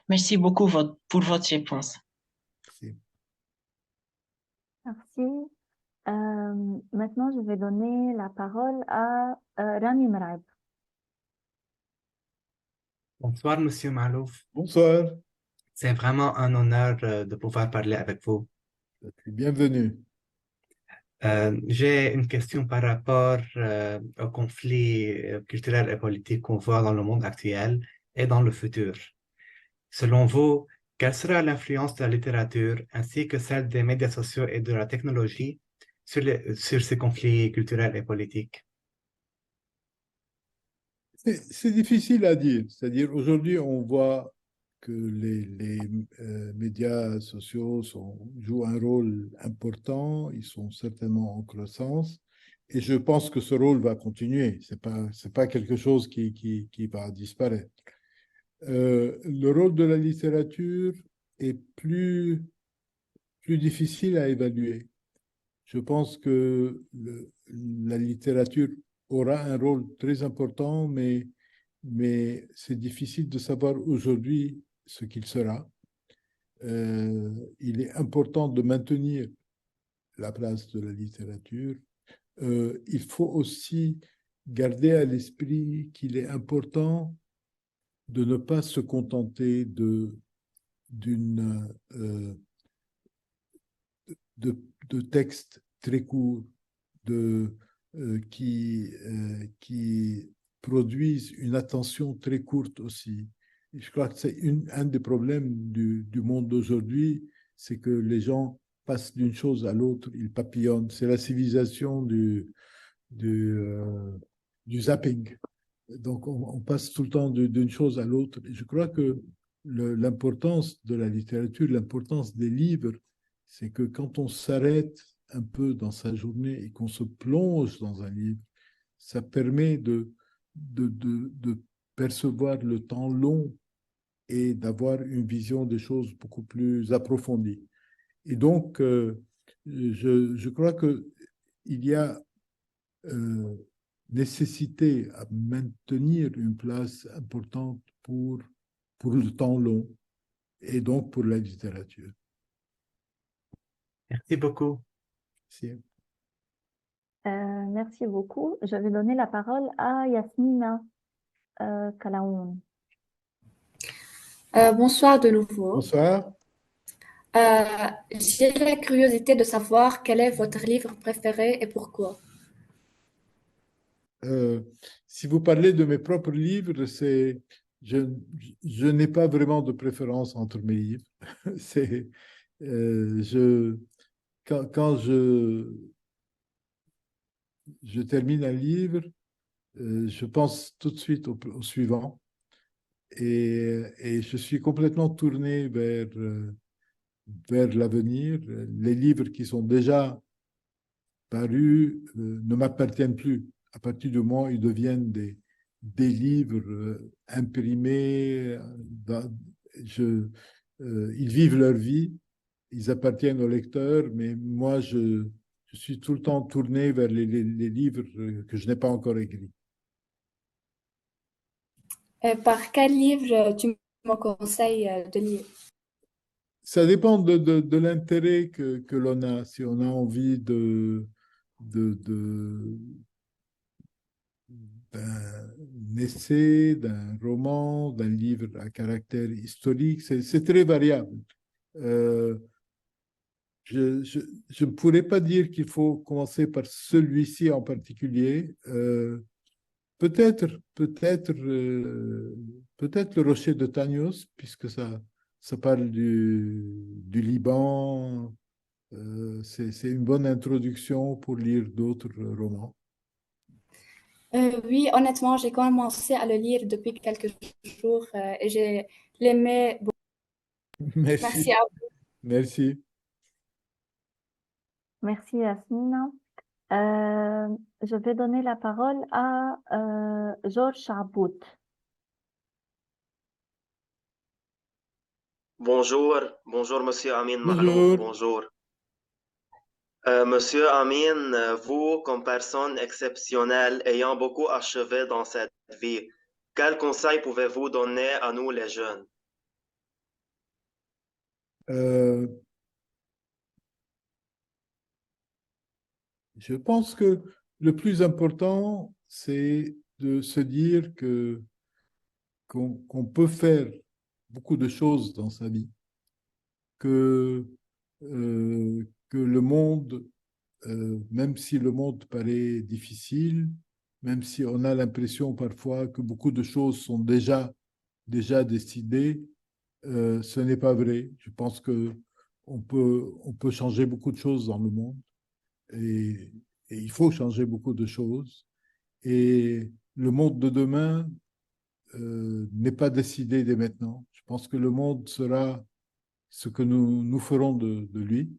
Merci beaucoup pour votre réponse. Merci. Merci. Maintenant, je vais donner la parole à Rami Mraib. Bonsoir, Monsieur Malouf. Bonsoir, C'est vraiment un honneur de pouvoir parler avec vous. bienvenue. J'ai une question par rapport au conflit culturel et politique qu'on voit dans le monde actuel et dans le futur. Selon vous, quelle sera l'influence de la littérature ainsi que celle des médias sociaux et de la technologie sur ces conflits culturels et politiques? C'est difficile à dire. C'est-à-dire, aujourd'hui, on voit que les médias sociaux jouent un rôle important, ils sont certainement en croissance, et je pense que ce rôle va continuer. C'est pas quelque chose qui va disparaître. Le rôle de la littérature est plus difficile à évaluer. Je pense que la littérature aura un rôle très important, mais c'est difficile de savoir aujourd'hui ce qu'il sera. Il est important de maintenir la place de la littérature. Il faut aussi garder à l'esprit qu'il est important de ne pas se contenter d'une de textes très courts qui produisent une attention très courte aussi. Je crois que c'est un des problèmes du monde d'aujourd'hui, c'est que les gens passent d'une chose à l'autre, ils papillonnent. C'est la civilisation du, euh, du zapping. Donc, on passe tout le temps d'une chose à l'autre. Et je crois que l'importance de la littérature, l'importance des livres, c'est que quand on s'arrête un peu dans sa journée et qu'on se plonge dans un livre, ça permet de percevoir le temps long et d'avoir une vision des choses beaucoup plus approfondie. Et donc, je crois qu'il y a euh, nécessité à maintenir une place importante pour le temps long et donc pour la littérature. Merci beaucoup. C'est Merci beaucoup. Je vais donner la parole à Yasmina Kalaoun. Bonsoir de nouveau. Bonsoir. Euh, j'ai la curiosité de savoir quel est votre livre préféré et pourquoi. Euh, si vous parlez de mes propres livres, je, je n'ai pas vraiment de préférence entre mes livres. C'est, je, quand je termine un livre, je pense tout de suite au suivant et je suis complètement tourné vers l'avenir. Les livres qui sont déjà parus ne m'appartiennent plus. À partir du moment où ils deviennent des livres imprimés, je, ils vivent leur vie, ils appartiennent au lecteur, mais moi, je suis tout le temps tourné vers les livres que je n'ai pas encore écrits. Par quel livre tu me conseilles de lire? Ça dépend de l'intérêt que l'on a. Si on a envie de, de, d'un essai, d'un roman, d'un livre à caractère historique, c'est très variable. Euh, je ne pourrais pas dire qu'il faut commencer par celui-ci en particulier. Peut-être le rocher de Tagnos, puisque ça parle du Liban. C'est une bonne introduction pour lire d'autres romans. Oui, honnêtement, j'ai commencé à le lire depuis quelques jours et j'ai l'aimé beaucoup. Merci Merci, à merci. Merci Yasmina. Je vais donner la parole à Georges Chabout. Bonjour, bonjour Monsieur Amin Mahlouf, Bonjour. bonjour. Monsieur Amin, vous, comme personne exceptionnelle ayant beaucoup achevé dans cette vie, quels conseils pouvez-vous donner à nous les jeunes? Euh, je pense que le plus important, c'est de se dire qu'on peut faire beaucoup de choses dans sa vie, que, que le monde, même si le monde paraît difficile, même si on a l'impression parfois que beaucoup de choses sont déjà décidées, ce n'est pas vrai. Je pense que on peut changer beaucoup de choses dans le monde et, et il faut changer beaucoup de choses. Et le monde de demain n'est pas décidé dès maintenant. Je pense que le monde sera ce que nous ferons de lui.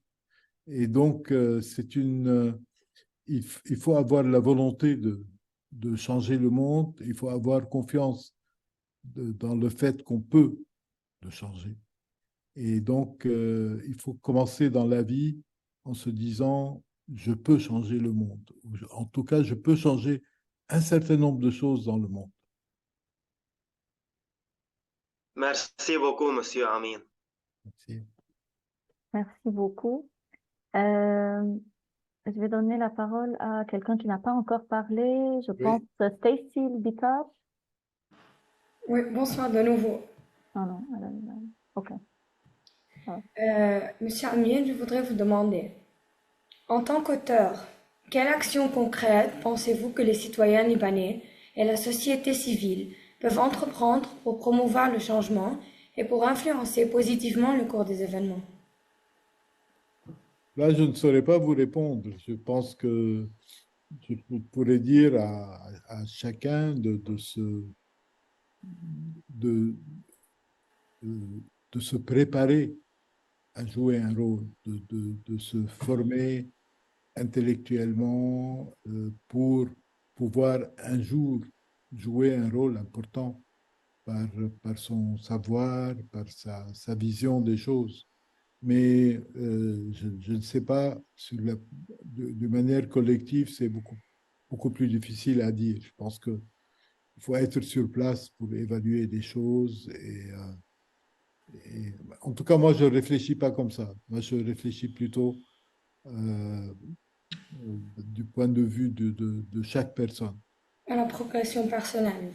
Et donc, il faut avoir la volonté de changer le monde. Il faut avoir confiance dans le fait qu'on peut le changer. Et donc, il faut commencer dans la vie en se disant, je peux changer le monde. En tout cas, je peux changer un certain nombre de choses dans le monde. Merci beaucoup, Monsieur Amin. Merci. Merci beaucoup. Je vais donner la parole à quelqu'un qui n'a pas encore parlé. Je pense Stacy Bitar. Oui, bonsoir de nouveau. Ah non, ok. Monsieur Amir, je voudrais vous demander, en tant qu'auteur, quelle action concrète pensez-vous que les citoyens libanais et la société civile peuvent entreprendre pour promouvoir le changement et pour influencer positivement le cours des événements? Là, je ne saurais pas vous répondre. Je pense que je pourrais dire à chacun de, de se préparer à jouer un rôle, de se former intellectuellement pour pouvoir un jour jouer un rôle important par son savoir, par sa vision des choses. Mais je ne sais pas, de manière collective, c'est beaucoup plus difficile à dire. Je pense qu'il faut être sur place pour évaluer des choses. En tout cas, moi, je ne réfléchis pas comme ça. Moi, je réfléchis plutôt du point de vue de chaque personne. À la progression personnelle,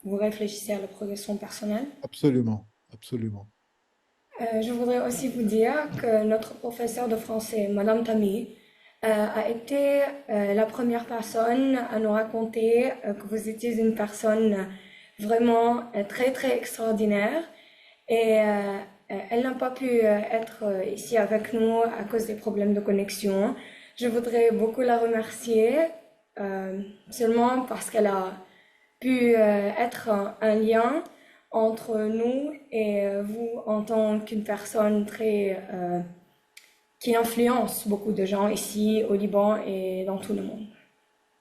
vous réfléchissez à la progression personnelle? Absolument, absolument. Je voudrais aussi vous dire que notre professeur de français, Madame Tami, a été la première personne à nous raconter que vous étiez une personne vraiment très très extraordinaire et elle n'a pas pu être ici avec nous à cause des problèmes de connexion. Je voudrais beaucoup la remercier seulement parce qu'elle a pu être un lien entre nous et vous en tant qu'une personne qui influence beaucoup de gens ici au Liban et dans tout le monde.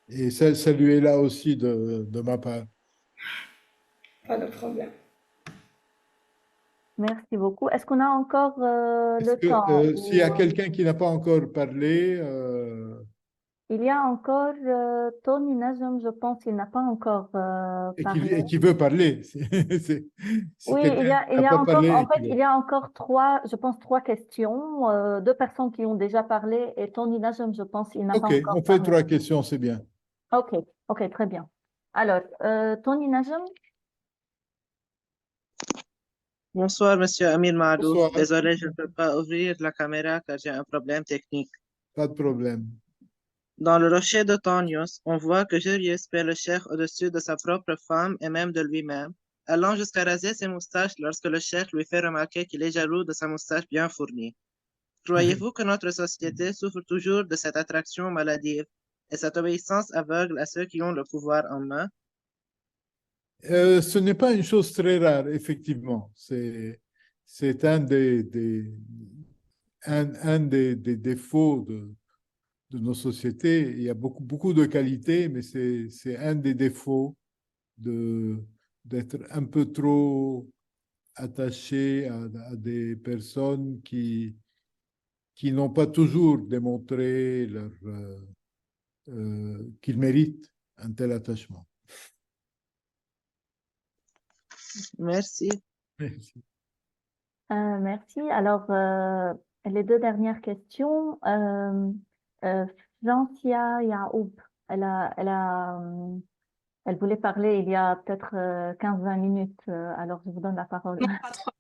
Et saluez-la aussi de ma part. Pas de problème. Merci beaucoup. Est-ce qu'on a encore le temps? S'il y a quelqu'un qui n'a pas encore parlé, Il y a encore Tony Najm, je pense qu'il n'a pas encore parlé. et qui veut parler, si Oui, quelqu'un il y n'a a pas encore, parlé, en fait, il y a encore trois questions, deux personnes qui ont déjà parlé et Tony Najm, je pense, il n'a pas ok, encore on fait parlé. 3 questions, c'est bien. Ok, très bien. Alors, Tony Najm, Bonsoir, Monsieur Amir Malouf. Bonsoir, Désolé, je ne peux pas ouvrir la caméra car j'ai un problème technique. pas de problème. Dans le rocher de Tonios, on voit que Julius paie le cheikh au-dessus de sa propre femme et même de lui-même, allant jusqu'à raser ses moustaches lorsque le cheikh lui fait remarquer qu'il est jaloux de sa moustache bien fournie. Croyez-vous que notre société souffre toujours de cette attraction maladive et cette obéissance aveugle à ceux qui ont le pouvoir en main? Ce n'est pas une chose très rare, effectivement. C'est un des défauts de nos sociétés. Il y a beaucoup de qualités, mais c'est un des défauts d'être un peu trop attaché à des personnes qui n'ont pas toujours démontré qu'ils méritent un tel attachement. Merci. Merci. Merci. Alors, les deux dernières questions. Francia Yaoub, elle voulait parler il y a peut-être 15-20 minutes. Alors, je vous donne la parole. Non, pas trop.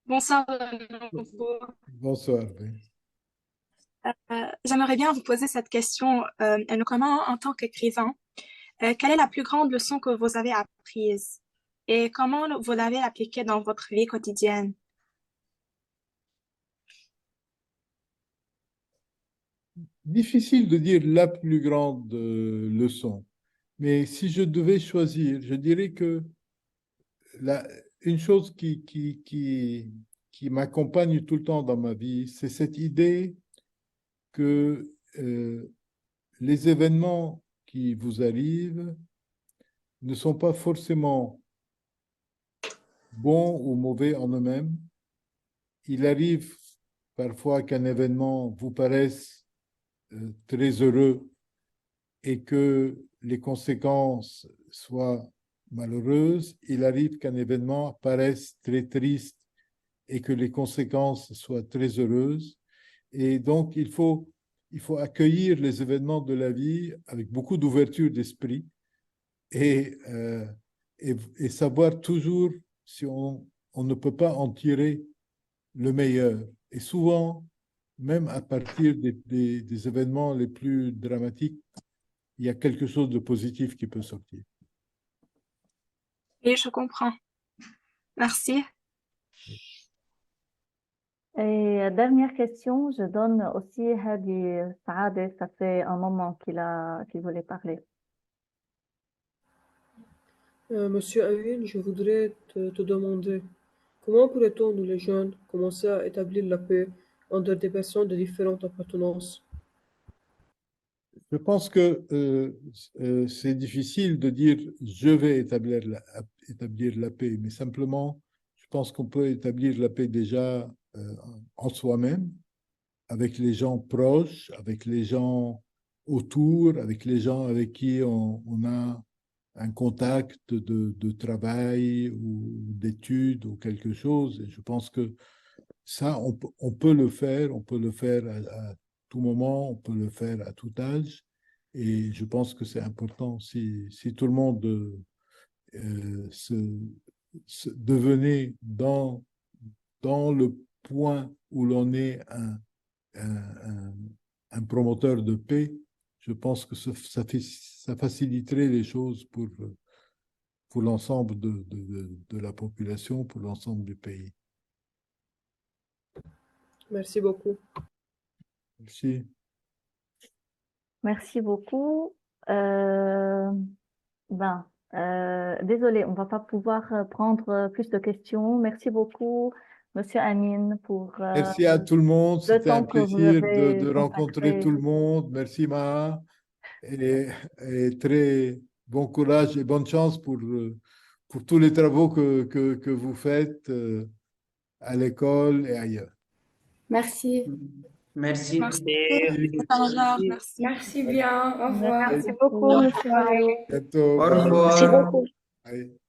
Bonsoir de nouveau. Bonsoir. Oui. J'aimerais bien vous poser cette question. Comment, en tant qu'écrivain, quelle est la plus grande leçon que vous avez apprise et comment vous l'avez appliquée dans votre vie quotidienne? Difficile de dire la plus grande leçon, mais si je devais choisir, je dirais que une chose qui m'accompagne tout le temps dans ma vie, c'est cette idée que les événements qui vous arrivent ne sont pas forcément bons ou mauvais en eux-mêmes. Il arrive parfois qu'un événement vous paraisse très heureux et que les conséquences soient malheureuses. Il arrive qu'un événement paraisse très triste et que les conséquences soient très heureuses. Et donc, il faut accueillir les événements de la vie avec beaucoup d'ouverture d'esprit et savoir toujours si on ne peut pas en tirer le meilleur. Et souvent, même à partir des événements les plus dramatiques, il y a quelque chose de positif qui peut sortir. Oui, je comprends. Merci. Et dernière question, je donne aussi Hadi Saadeh, ça fait un moment qu'il voulait parler. Monsieur Amin, je voudrais te demander comment pourrait-on, nous les jeunes, commencer à établir la paix entre des personnes de différentes appartenances? Je pense que c'est difficile de dire je vais établir la paix, mais simplement, je pense qu'on peut établir la paix déjà en soi-même, avec les gens proches, avec les gens autour, avec les gens avec qui on a un contact de travail ou d'études ou quelque chose. Et je pense que ça, on peut le faire à tout moment, on peut le faire à tout âge. Et je pense que c'est important si tout le monde devenait dans le point où l'on est un promoteur de paix, je pense que ça faciliterait les choses pour l'ensemble de la population, pour l'ensemble du pays. Merci beaucoup. Merci. Merci beaucoup. Désolé, on ne va pas pouvoir prendre plus de questions. Merci beaucoup, Monsieur Amin, pour Merci à tout le monde. le C'était un temps que vous plaisir avez de rencontrer consacré. tout le monde. Merci, Maha. Et très bon courage et bonne chance pour tous les travaux que vous faites à l'école et ailleurs. Merci. Merci. Merci. Merci. Merci. Merci bien. Au revoir. Merci beaucoup, Monsieur Bonne soirée. Mario. À bientôt. Au Bye. revoir. Merci beaucoup. Bye.